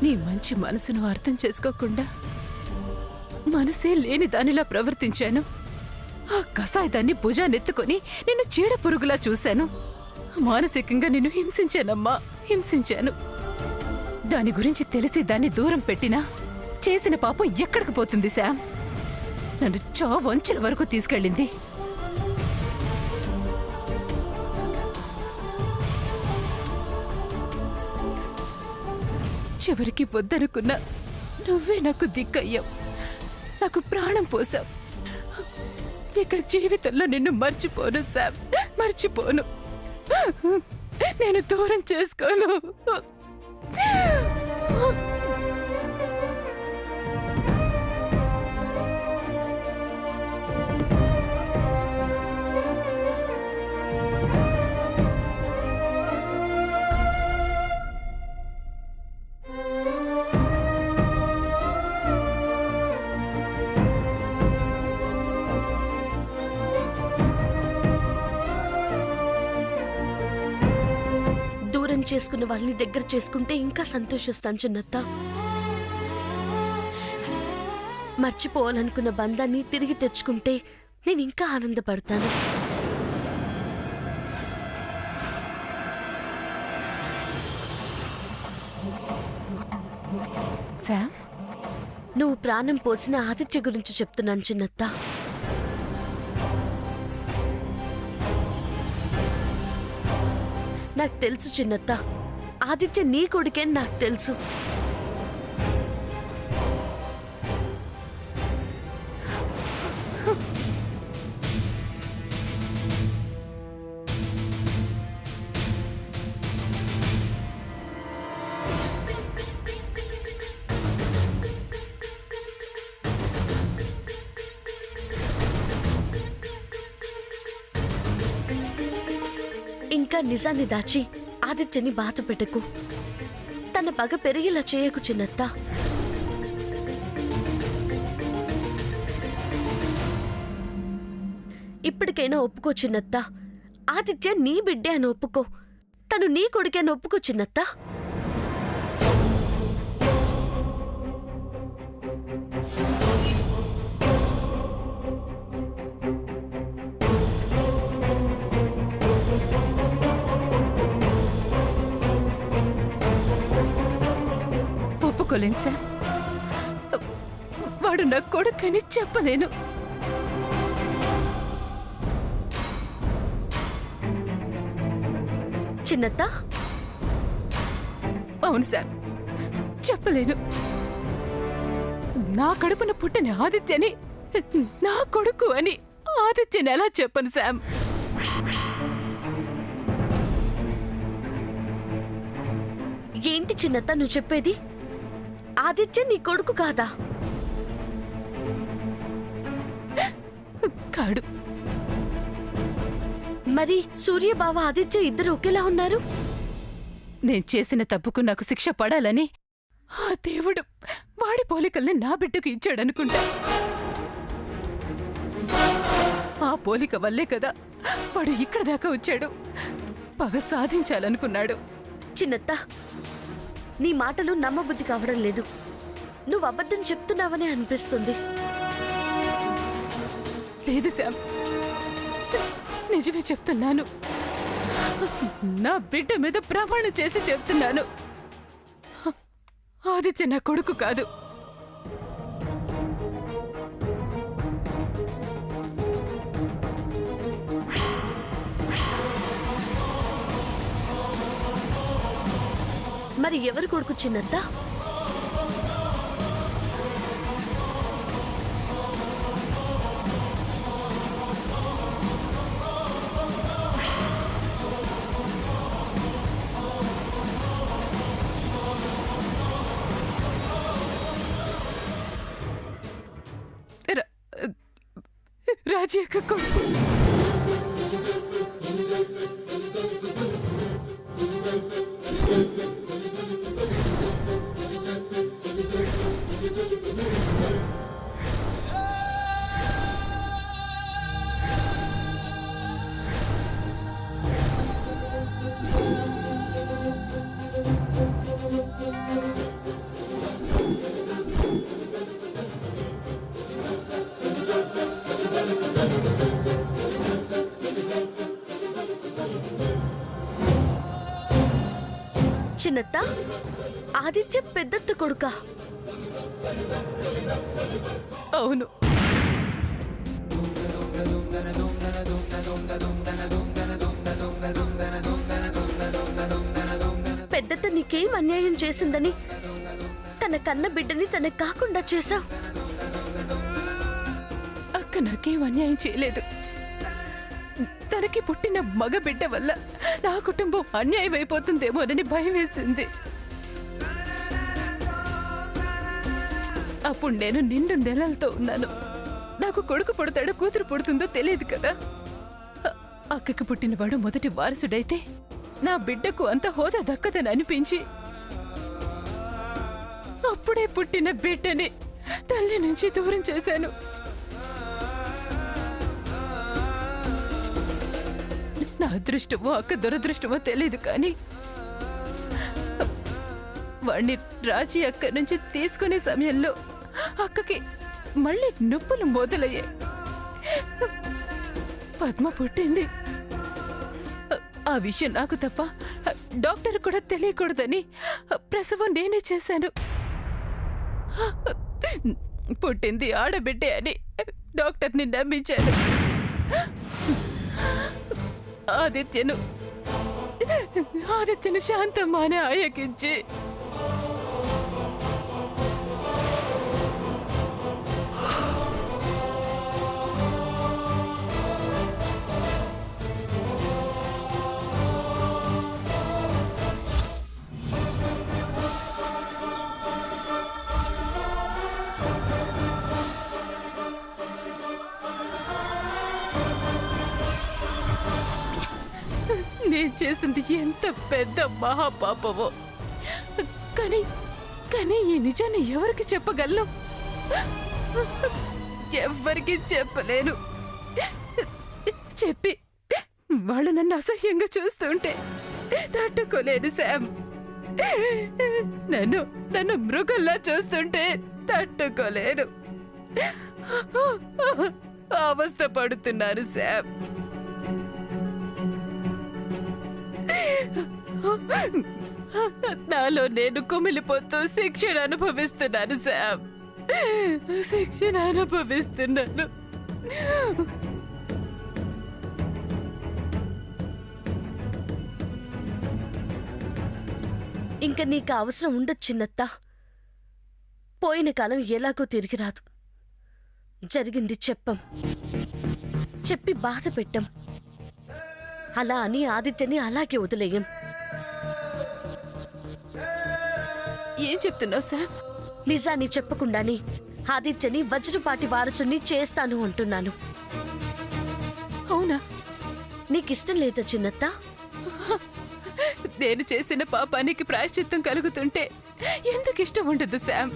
నీ మంచి మనసును అర్థం చేసుకోకుండా మనసే లేని దానిలా ప్రవర్తించాను. ఆ కసాయిదాన్ని భుజానెత్తుకొని నిన్ను చీడ పురుగులా చూశాను. మానసికంగా నిన్ను హింసించానమ్మా, హింసించాను. దాని గురించి తెలిసి దాన్ని దూరం పెట్టినా చేసిన పాపం ఎక్కడికి పోతుంది శామ్? నన్ను చావంచుల వరకు తీసుకెళ్ళింది. చివరికి వద్దనుకున్నా నువ్వే నాకు దిక్కయ్యావు, నాకు ప్రాణం పోసావు. ఇక జీవితంలో నిన్ను మర్చిపోను శామ్, మర్చిపోను. నేను దూరం చేసుకోను. చేసుకున్న వాళ్ళని దగ్గర చేసుకుంటే ఇంకా సంతోషిస్తాను చిన్నత్త. మర్చిపోవాలనుకున్న బంధాన్ని తిరిగి తెచ్చుకుంటే నేను ఇంకా ఆనందపడతాను. శామ్, నువ్వు ప్రాణం పోసిన ఆదిత్య గురించి చెప్తున్నాను చిన్నత్త. నాకు తెలుసు చిన్నత్త, ఆదిత్య నీ కొడుకే నాకు తెలుసు. ఇంకా నిజాన్ని దాచి ఆదిత్యని బాధ పెట్టకు. తన పగ పెరిగేలా చేయకు చిన్నత్త. ఇప్పటికైనా ఒప్పుకో చిన్నత్త. ఆదిత్య నీ బిడ్డే అని ఒప్పుకో. తను నీ కొడుకే అని ఒప్పుకో చిన్నత్త. ఒప్పుకోలేను సార్. వాడు నా కొడుకని చెప్పలేను. చిన్నత్త, అవును సార్, చెప్పలేను. నా కడుపున పుట్టిన ఆదిత్యని నా కొడుకు అని ఆదిత్యని ఎలా చెప్పను శామ్? ఏంటి చిన్నత్త నువ్వు చెప్పేది? ఆదిత్య నీ కొడుకు కాదా? కాడు. మరి సూర్యబావ ఆదిత్య ఇద్దరు ఒకేలా ఉన్నారు? నేను చేసిన తప్పుకు నాకు శిక్ష పడాలని ఆ దేవుడు వాడి పోలికల్ని నా బిడ్డకు ఇచ్చాడనుకుంటా. ఆ పోలిక వల్లే కదా వాడు ఇక్కడ దాకా వచ్చాడు. పగ సాధించాలనుకున్నాడు. చిన్నత్త, నీ మాటలు నమ్మబుద్ధి కావడం లేదు. నువ్వు అబద్ధం చెప్తున్నావనే అనిపిస్తుంది. లేదు శామ్, నిజమే చెప్తున్నాను. నా బిడ్డ మీద ప్రమాణం చేసి చెప్తున్నాను. ఆదిత్య నా కొడుకు కాదు. మరి ఎవరు కొడుకు చిన్నత్త? రాజీ యొక్క కొడుకు. చిన్నత్త, ఆదిత్య పెద్దత్త కొడుకా? అవును. పెద్దత్త నీకేం అన్యాయం చేసిందని తన కన్న బిడ్డని తనకు కాకుండా చేశావు? అక్క నాకేం అన్యాయం చేయలేదు. తనకి పుట్టిన మగ బిడ్డ వల్ల నా కుటుంబం అన్యాయం అయిపోతుందేమోనని భయం వేసింది. అప్పుడు నేను నిండు నెలలతో ఉన్నాను. నాకు కొడుకు పుడతాడో కూతురు పుడుతుందో తెలియదు కదా. అక్కకి పుట్టినవాడు మొదటి వారసుడైతే నా బిడ్డకు అంత హోదా దక్కదని అనిపించి అప్పుడే పుట్టిన బిడ్డని తల్లి నుంచి దూరం చేశాను. నా అదృష్టమో అక్క దురదృష్టమో తెలియదు, కానీ వాణ్ణి రాజీ అక్క నుంచి తీసుకునే సమయంలో అక్కకి మళ్ళీ నొప్పులు మొదలయ్యాయి. పద్మ పుట్టింది. ఆ విషయం నాకు తప్ప డాక్టర్ కూడా తెలియకూడదని ప్రసవం నేనే చేశాను. పుట్టింది ఆడబిడ్డే అని డాక్టర్ని నమ్మించాను. ఆదిత్యను శాంతమ్మానే ఆయకించి నేను చేసింది ఎంత పెద్ద మహాపాపమో. కానీ కానీ ఈ నిజాన్ని ఎవరికి చెప్పగలను? ఎవరికి చెప్పలేను. చెప్పి వాళ్ళు నన్ను అసహ్యంగా చూస్తుంటే తట్టుకోలేను శామ్. నన్ను మృగంలా చూస్తుంటే తట్టుకోలేను. అవస్థ పడుతున్నారు శామ్. నాలో నేను కుమిలిపోతూ శిక్షణ అనుభవిస్తున్నాను శామ్. శిక్షణ అనుభవిస్తున్నాను. ఇంకా నీకు అవసరం ఉండదు చిన్నత్త. పోయిన కాలం ఎలాగో తిరిగి రాదు. జరిగింది చెప్పి బాధ పెట్టం. అలా అని ఆదిత్యని అలాగే వదిలేయం. ఏం చెప్తున్నావు సార్? నిజాన్ని చెప్పకుండానే ఆదిత్యని వజ్రపాటి వారసుని చేస్తాను అంటున్నాను. అవునా? నీకిష్టం లేదా చిన్నత్త? నేను చేసిన పాపానికి ప్రాయశ్చిత్తం కలుగుతుంటే ఎందుకు ఇష్టం ఉండదు శామ్?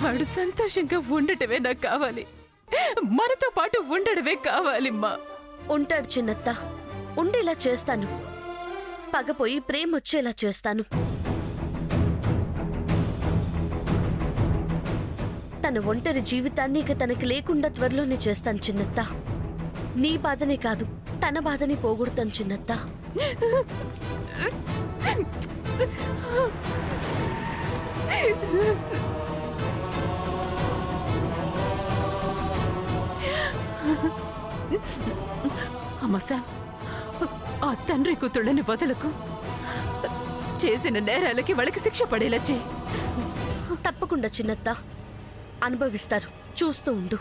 వాడు సంతోషంగా ఉండటమే నాకు కావాలి. మనతో పాటు ఉండడమే కావాలిమ్మా. ఉంటాడు చిన్నత్త. ఉండేలా చేస్తాను. పగపోయి ప్రేమొచ్చేలా చేస్తాను. తన ఒంటరి జీవితాన్ని ఇక తనకి లేకుండా త్వరలోనే చేస్తాను చిన్నత్త. నీ బాధనే కాదు, తన బాధని పోగొడతాను చిన్నత్త. అమ్మ శామ్, ఆ తండ్రి కూతుళ్ళని వదలకు. చేసిన నేరాలకి వాళ్ళకి శిక్ష పడేలా చెయ్యి. తప్పకుండా చిన్నత్త. అనుభవిస్తారు, చూస్తూ ఉండు.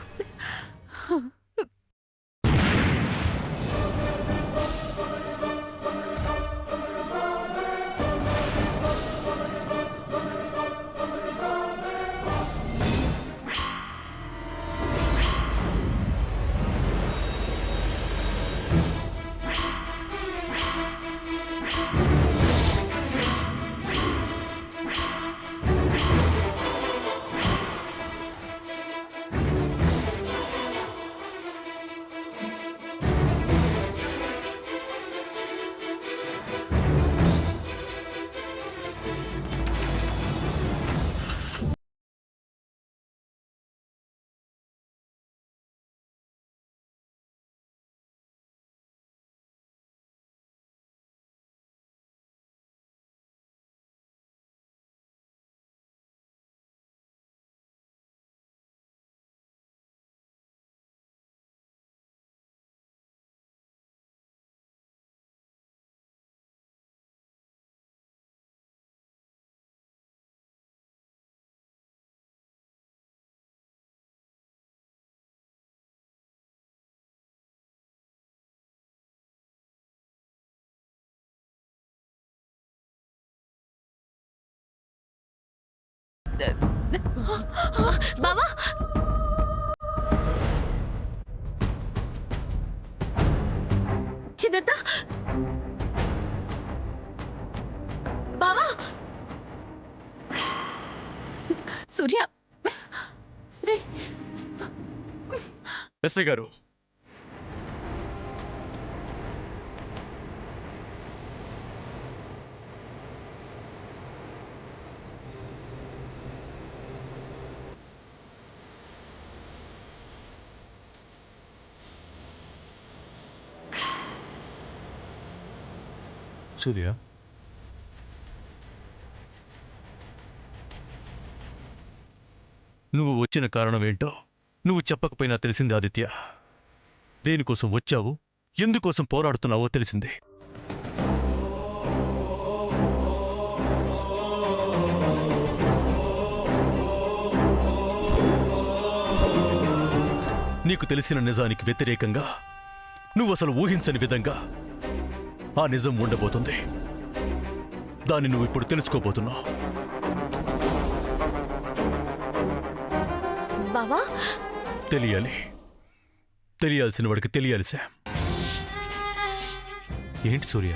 బావా చిన్నత్త బావా సూర్య శ్రీ ఎస్ఐ గారు, సూర్య, నువ్వు వచ్చిన కారణం ఏంటో నువ్వు చెప్పకపోయినా తెలిసింది ఆదిత్య. దేనికోసం వచ్చావు, ఎందుకోసం పోరాడుతున్నావో తెలిసింది. నీకు తెలిసిన నిజానికి వ్యతిరేకంగా నువ్వసలు ఊహించని విధంగా ఆ నిజం ఉండబోతుంది. దాన్ని నువ్వు ఇప్పుడు తెలుసుకోబోతున్నావు. బావా తెలియాలి. తెలియాల్సిన వాడికి తెలియాలి శామ్. ఏంటి సూర్య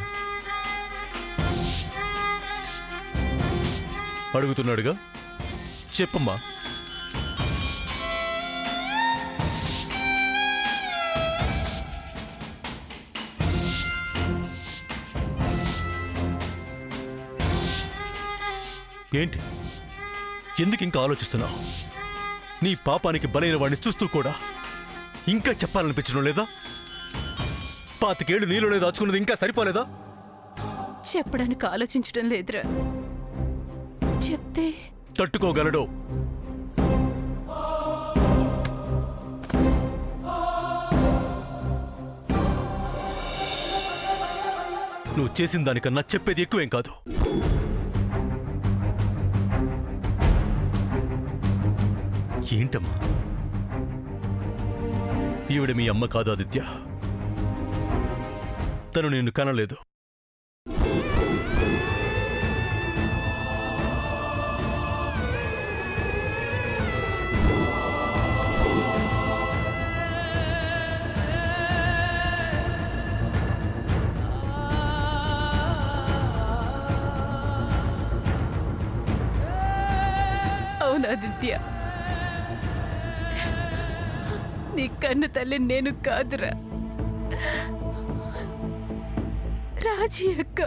అడుగుతున్నాడుగా, చెప్పమ్మా. ఏంటి, ఎందుకు ఇంకా ఆలోచిస్తున్నావు? నీ పాపానికి బలైన వాడిని చూస్తూ కూడా ఇంకా చెప్పాలనిపించడం లేదా? 25 ఏళ్ళు నీలోనే దాచుకున్నది ఇంకా సరిపోలేదా? చెప్పడానికి ఆలోచించడం లేదురా. చెప్తే తట్టుకోగలడో? నువ్వు చేసిన దానికన్నా చెప్పేది ఎక్కువేం కాదు. ఏంటమ్మా, ఈవిడ మీ అమ్మ కాదు ఆదిత్య. తను నిన్ను కనలేదు. అవును ఆదిత్య, నీ కన్ను తల్లి నేను కాదురా, రాజీ అక్క.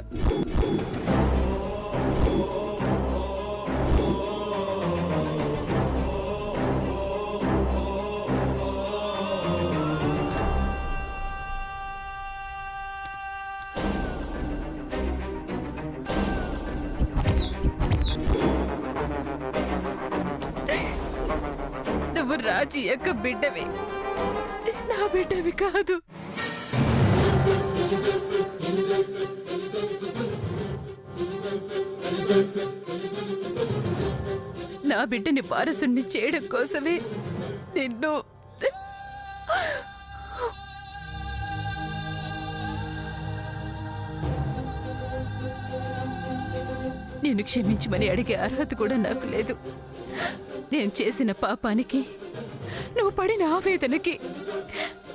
నువ్వు రాజీ అక్క బిడ్డవి, నా బిడ్డవి కాదు. నా బిడ్డని వారసుని చేయడం కోసమే నిన్ను నేను క్షమించమని అడిగే అర్హత కూడా నాకు లేదు. నేను చేసిన పాపానికి, నువ్వు పడిన ఆవేదనకి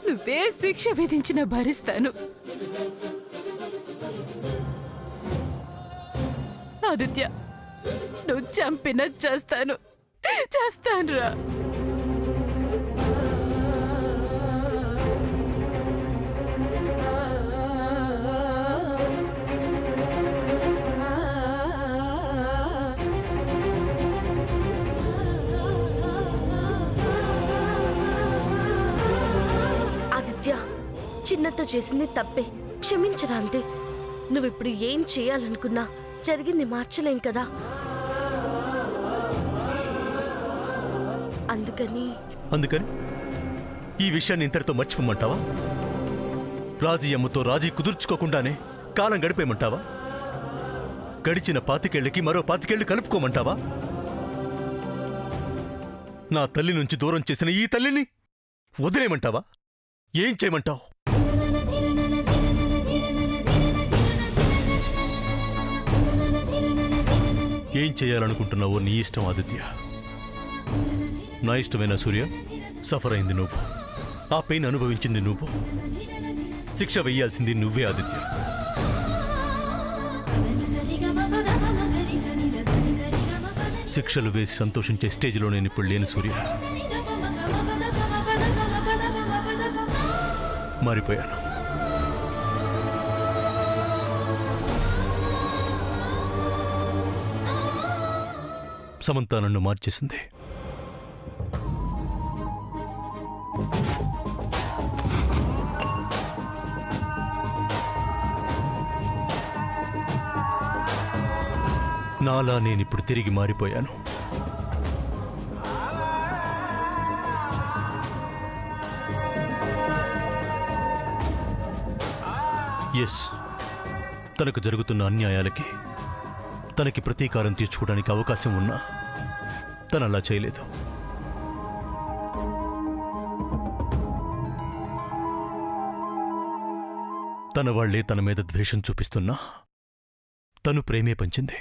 నువ్వే శిక్ష విధించినా భరిస్తాను. ఆదిత్య, నువ్వు చంపినా చేస్తానురా. ఆదిత్య, చిన్నత్త చేసింది తప్పే, క్షమించరా అంతే. నువ్విప్పుడు ఏం చేయాలనుకున్నా జరిగింది మార్చలేం కదా. అందుకని ఈ విషయాన్ని ఇంతటితో మర్చిపోమంటావా? రాజీ అమ్మతో రాజీ కుదుర్చుకోకుండానే కాలం గడిపేయమంటావా? గడిచిన 25 ఏళ్ళకి మరో 25 ఏళ్ళు కలుపుకోమంటావా? నా తల్లి నుంచి దూరం చేసిన ఈ తల్లిని వదిలేయమంటావా? ఏం చేయమంటావు? ఏం చేయాలనుకుంటున్నావో నీ ఇష్టం ఆదిత్య. నా ఇష్టమైన సూర్య, సఫర్ అయింది నువ్వు, ఆ పెయిన్ అనుభవించింది నువ్వు, శిక్ష వెయ్యాల్సింది నువ్వే ఆదిత్య. శిక్షలు వేసి సంతోషించే స్టేజ్లో నేను ఇప్పుడు లేను సూర్య. మారిపోయాను. సమంత నన్ను మార్చేసింది. నాలా నేనిప్పుడు తిరిగి మారిపోయాను. ఎస్, తనకు జరుగుతున్న అన్యాయాలకి తనకి ప్రతీకారం తీర్చుకోవడానికి అవకాశం ఉన్నా తను అలా చేయలేదు. తన వాళ్లే తన మీద ద్వేషం చూపిస్తున్నా తను ప్రేమే పంచింది.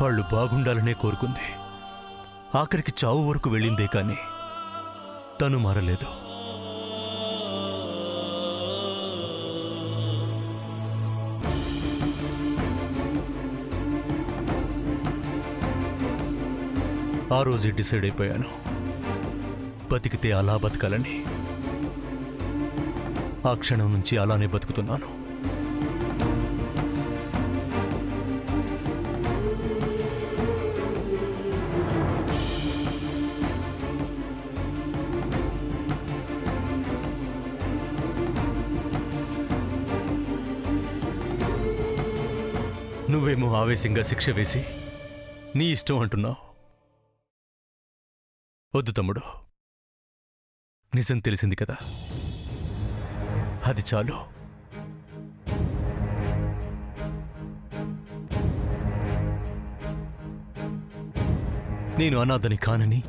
వాళ్ళు బాగుండాలనే కోరుకుంది. ఆఖరికి చావు వరకు వెళ్ళిందే కానీ తను మారలేదు. ఆ రోజే డిసైడ్ అయిపోయాను, బతికితే అలా బతకాలని. ఆ క్షణం నుంచి అలానే బతుకుతున్నాను. నువ్వేమో ఆవేశంగా శిక్ష వేసి నీ ఇష్టం అంటున్నావు. వద్దు తమ్ముడు, నిజం తెలిసింది కదా, అది చాలు. నేను అనాథని కానని,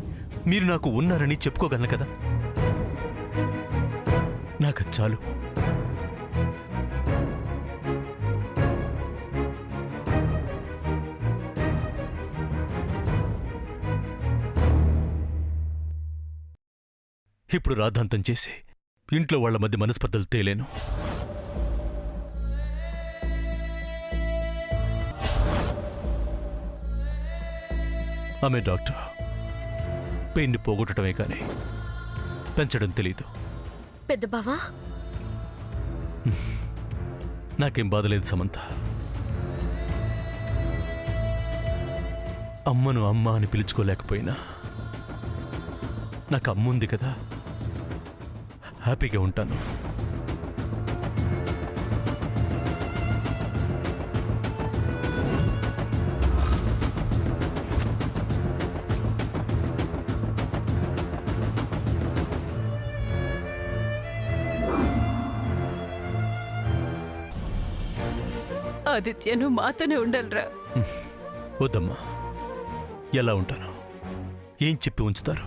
మీరు నాకు ఉన్నారని చెప్పుకోగలను కదా, నాకది చాలు. ఇప్పుడు రాద్ధాంతం చేసి ఇంట్లో వాళ్ల మధ్య మనస్పర్ధలు తేలేను. ఆమె డాక్టర్. పెయిన్ని పోగొట్టడమే కానీ పెంచడం తెలీదు. పెద్ద బావా, నాకేం బాధలేదు సమంత. అమ్మను అమ్మ అని పిలుచుకోలేకపోయినా నాకు అమ్ముంది కదా, హ్యాపీగా ఉంటాను. ఆదిత్య, నువ్వు మాతోనే ఉండాలిరా. వద్దమ్మా, ఎలా ఉంటాను? ఏం చెప్పి ఉంచుతారు?